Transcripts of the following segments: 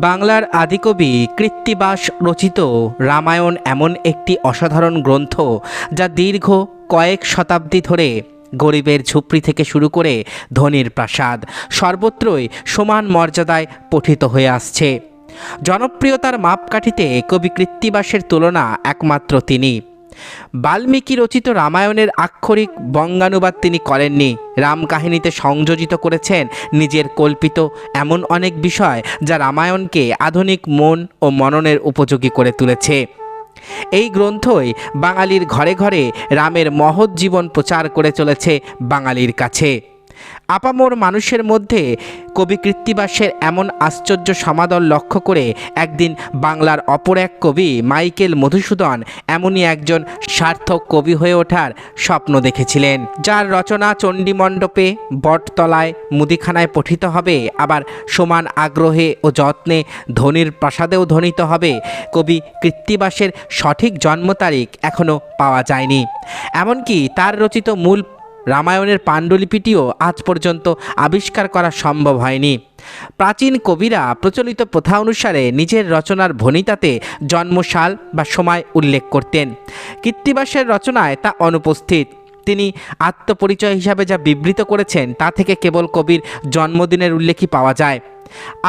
বাংলার আদিকবি কৃত্তিবাস রচিত রামায়ণ এমন একটি অসাধারণ গ্রন্থ যা দীর্ঘ কয়েক শতাব্দী ধরে গরিবের ঝুপড়ি থেকে শুরু করে ধনীর প্রাসাদ সর্বত্রই সমান মর্যাদায় পঠিত হয়ে আসছে। জনপ্রিয়তার মাপকাঠিতে কবি কৃত্তিবাসের তুলনা একমাত্র তিনি। বাল্মীকি রচিত রামায়ণের আক্ষরিক বঙ্গানুবাদ তিনি করেননি, রামকাহিনীতে সংযোজিত করেছেন নিজের কল্পিত এমন অনেক বিষয় যা রামায়ণকে আধুনিক মন ও মননের উপযোগী করে তুলেছে। এই গ্রন্থই বাঙালির ঘরে ঘরে রামের মহৎ জীবন প্রচার করে চলেছে বাঙালির কাছে। আপামর মানুষের মধ্যে কবি কৃত্তিবাসের এমন আশ্চর্য সমাদর লক্ষ্য করে একদিন বাংলার অপর এক কবি মাইকেল মধুসূদন এমনই একজন সার্থক কবি হয়ে ওঠার স্বপ্ন দেখেছিলেন, যার রচনা চণ্ডীমণ্ডপে, বটতলায়, মুদিখানায় পঠিত হবে, আবার সমান আগ্রহে ও যত্নে ধনীর প্রাসাদেও ধ্বনিত হবে। কবি কৃত্তিবাসের সঠিক জন্ম তারিখ এখনও পাওয়া যায়নি, এমনকি তার রচিত মূল রামায়ণের পাণ্ডুলিপিটিও আজ পর্যন্ত আবিষ্কার করা সম্ভব হয়নি। প্রাচীন কবিরা প্রচলিত প্রথা অনুসারে নিজের রচনার ভণিতাতে জন্মসাল বা সময় উল্লেখ করতেন। কৃত্তিবাসের রচনায় তা অনুপস্থিত। তিনি আত্মপরিচয় হিসাবে যা বিবৃত করেছেন তা থেকে কেবল কবির জন্মদিনের উল্লেখই পাওয়া যায়।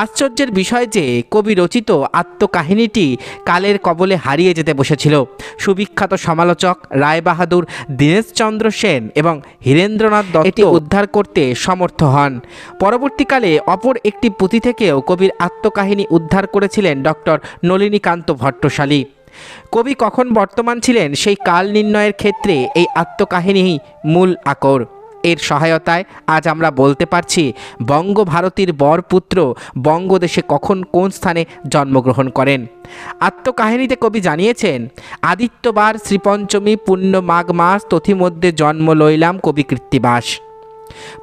আশ্চর্যের বিষয় যে কবি রচিত আত্মকাহিনীটি কালের কবলে হারিয়ে যেতে বসেছিল। সুবিখ্যাত সমালোচক রায়বাহাদুর, দীনেশচন্দ্র সেন এবং হীরেন্দ্রনাথ দত্ত এটি উদ্ধার করতে সমর্থ হন। পরবর্তীকালে অপর একটি পুঁথি থেকেও কবির আত্মকাহিনী উদ্ধার করেছিলেন ডক্টর নলিনীকান্ত ভট্টশালী। কবি কখন বর্তমান ছিলেন সেই কাল নির্ণয়ের ক্ষেত্রে এই আত্মকাহিনীই মূল আকর। এর সহায়তায় আজ আমরা বলতে পারছি বঙ্গভারতীর বরপুত্র বঙ্গদেশে কখন কোন স্থানে জন্মগ্রহণ করেন। আত্মকাহিনীতে কবি জানিয়েছেন, আদিত্যবার শ্রীপঞ্চমী পুণ্য মাঘ মাস তথিমধ্যে জন্ম লইলাম কবি কৃত্তিবাস।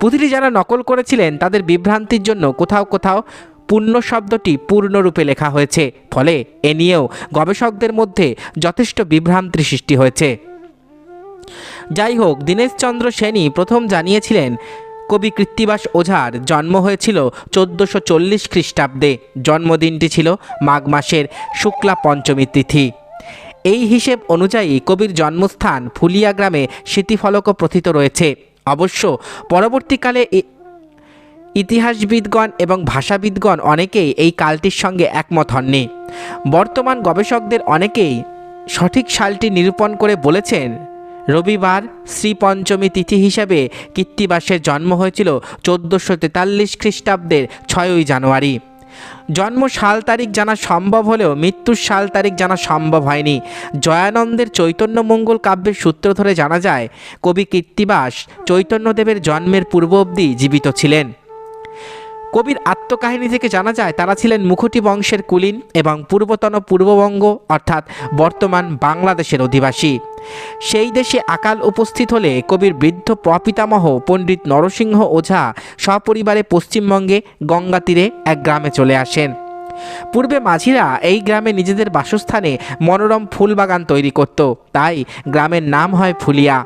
পুঁথিটি যারা নকল করেছিলেন তাদের বিভ্রান্তির জন্য কোথাও কোথাও পূর্ণ শব্দটি পূর্ণরূপে লেখা হয়েছে, ফলে এ নিয়েও গবেষকদের মধ্যে যথেষ্ট বিভ্রান্তির সৃষ্টি হয়েছে। যাই হোক, দীনেশচন্দ্র সেনই প্রথম জানিয়েছিলেন কবি কৃত্তিবাস ওঝার জন্ম হয়েছিল 1440 খ্রিস্টাব্দে। জন্মদিনটি ছিল মাঘ মাসের শুক্লা পঞ্চমী তিথি। এই হিসেব অনুযায়ী কবির জন্মস্থান ফুলিয়া গ্রামে স্মৃতিফলকও প্রথিত রয়েছে। অবশ্য পরবর্তীকালে ইতিহাসবিদগণ এবং ভাষাবিদগণ অনেকেই এই কালটির সঙ্গে একমত হননি। বর্তমান গবেষকদের অনেকেই সঠিক সালটি নিরূপণ করে বলেছেন রবিবার শ্রীপঞ্চমী তিথি হিসাবে কৃত্তিবাসের জন্ম হয়েছিল 1443 খ্রিস্টাব্দের 6ই জানুয়ারি। জন্ম সাল তারিখ জানা সম্ভব হলেও মৃত্যুর সাল তারিখ জানা সম্ভব হয়নি। জয়ানন্দের চৈতন্যমঙ্গল কাব্যের সূত্র ধরে জানা যায় কবি কৃত্তিবাস চৈতন্যদেবের জন্মের পূর্ব অবধি জীবিত ছিলেন। কবির আত্মকাহিনী থেকে জানা যায় তারা ছিলেন মুখটি বংশের কুলীন এবং পূর্বতন পূর্ববঙ্গ অর্থাৎ বর্তমান বাংলাদেশের অধিবাসী। সেই দেশে আকাল উপস্থিত হলে কবির বৃদ্ধ প্রপিতামহ পণ্ডিত নরসিংহ ওঝা সপরিবারে পশ্চিমবঙ্গে গঙ্গা তীরে এক গ্রামে চলে আসেন। পূর্বে মাঝিরা এই গ্রামে নিজেদের বাসস্থানে মনোরম ফুল বাগান তৈরি করত, তাই গ্রামের নাম হয় ফুলিয়া।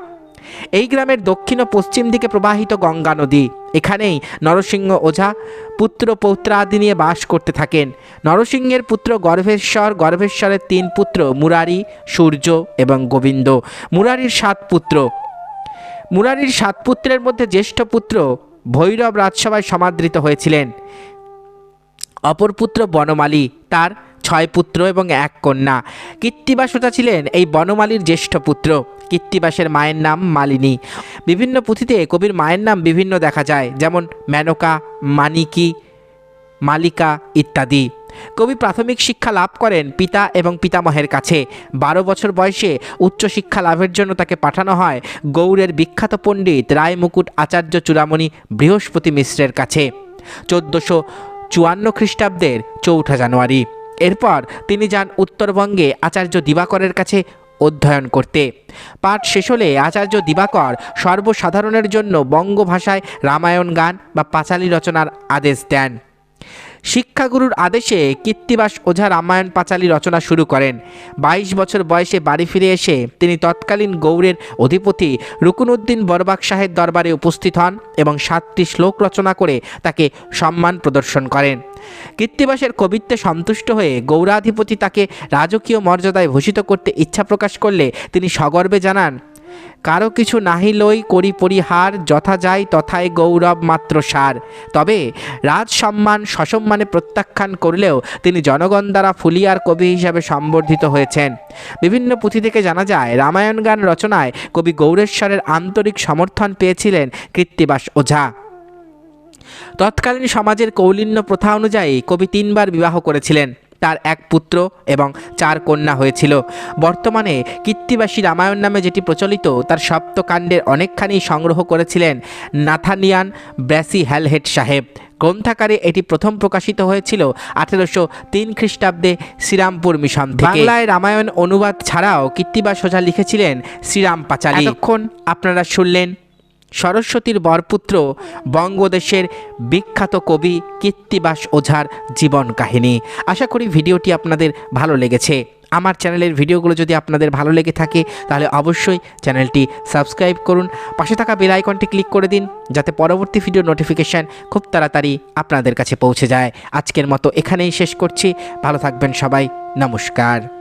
এই গ্রামের দক্ষিণ ও পশ্চিম দিকে প্রবাহিত গঙ্গা নদী। এখানেই নরসিংহ ওঝা পুত্র পৌত্রাদি নিয়ে বাস করতে থাকেন। নরসিংহের পুত্র গর্ভেশ্বর, গর্ভেশ্বরের 3 পুত্র মুরারি, সূর্য এবং গোবিন্দ। মুরারির 7 পুত্র। মুরারির 7 পুত্রের মধ্যে জ্যেষ্ঠ পুত্র ভৈরব রাজসভায় সমাদৃত হয়েছিলেন। অপর পুত্র বনমালী, তার 6 পুত্র এবং 1 কন্যা। কৃত্তিবাস ওঝা ছিলেন এই বনমালীর জ্যেষ্ঠ পুত্র। কৃত্তিবাসের মায়ের নাম মালিনী। বিভিন্ন পুঁথিতে কবির মায়ের নাম বিভিন্ন দেখা যায়, যেমন মেনকা, মানিকী, মালিকা ইত্যাদি। কবি প্রাথমিক শিক্ষা লাভ করেন পিতা এবং পিতামহের কাছে। 12 বছর বয়সে উচ্চশিক্ষা লাভের জন্য তাকে পাঠানো হয় গৌড়ের বিখ্যাত পণ্ডিত রায়মুকুট আচার্য চূড়ামণি বৃহস্পতি মিশ্রের কাছে 1454 খ্রিস্টাব্দের 4 জানুয়ারি। এরপর তিনি যান উত্তরবঙ্গে আচার্য দিবাকরের কাছে অধ্যয়ন করতে। পাঠ শেষ হলে আচার্য দিবাকর সর্বসাধারণের জন্য বঙ্গ ভাষায় রামায়ণ গান বা পাঁচালী রচনার আদেশ দেন। শিক্ষাগুরুর আদেশে কৃত্তিবাস ওঝা রামায়ণ পাঁচালী রচনা শুরু করেন। 22 বছর বয়সে বাড়ি ফিরে এসে তিনি তৎকালীন গৌড়ের অধিপতি রুকনউদ্দিন বরবাক শাহের দরবারে উপস্থিত হন এবং 7টি শ্লোক রচনা করে তাকে সম্মান প্রদর্শন করেন। কৃত্তিবাসের কবিত্বে সন্তুষ্ট হয়ে গৌড়াধিপতি তাকে রাজকীয় মর্যাদায় ভূষিত করতে ইচ্ছা প্রকাশ করলে তিনি সগর্বে জানান, কারো কিছু নাহি লই করি পরিহার, যথা যায় তথায় গৌরব মাত্র সার। তবে রাজ সম্মান সসম্মানে প্রত্যাখ্যান করলেও তিনি জনগণ দ্বারা ফুলিয়ার কবি হিসাবে সম্বর্ধিত হয়েছেন। বিভিন্ন পুঁথি থেকে জানা যায় রামায়ণ গান রচনায় কবি গৌড়েশ্বরের আন্তরিক সমর্থন পেয়েছিলেন কৃত্তিবাস ওঝা। তৎকালীন সমাজের কৌলিন্য প্রথা অনুযায়ী কবি 3 বার বিবাহ করেছিলেন। তার 1 পুত্র এবং 4 কন্যা হয়েছিল। বর্তমানে কৃত্তিবাসী রামায়ণ নামে যেটি প্রচলিত তার সপ্তকাণ্ডের অনেকখানি সংগ্রহ করেছিলেন নাথানিয়ান ব্র্যাসি হ্যালহেড সাহেব। গ্রন্থাকারে এটি প্রথম প্রকাশিত হয়েছিল 1803 খ্রিস্টাব্দে শ্রীরামপুর মিশন থেকে। বাংলায় রামায়ণ অনুবাদ ছাড়াও কৃত্তিবাস ওঝা লিখেছিলেন শ্রীরাম পাঁচালী। এতক্ষণ আপনারা শুনলেন সরস্বতীর বরপুত্র বঙ্গদেশের বিখ্যাত কবি কৃত্তিবাস ওঝার জীবন কাহিনী। আশা করি ভিডিওটি আপনাদের ভালো লেগেছে। আমার চ্যানেলের ভিডিওগুলো যদি আপনাদের ভালো লেগে থাকে তাহলে অবশ্যই চ্যানেলটি সাবস্ক্রাইব করুন, পাশে থাকা বেল আইকনটি ক্লিক করে দিন যাতে পরবর্তী ভিডিও নোটিফিকেশান খুব তাড়াতাড়ি আপনাদের কাছে পৌঁছে যায়। আজকের মতো এখানেই শেষ করছি। ভালো থাকবেন সবাই। নমস্কার।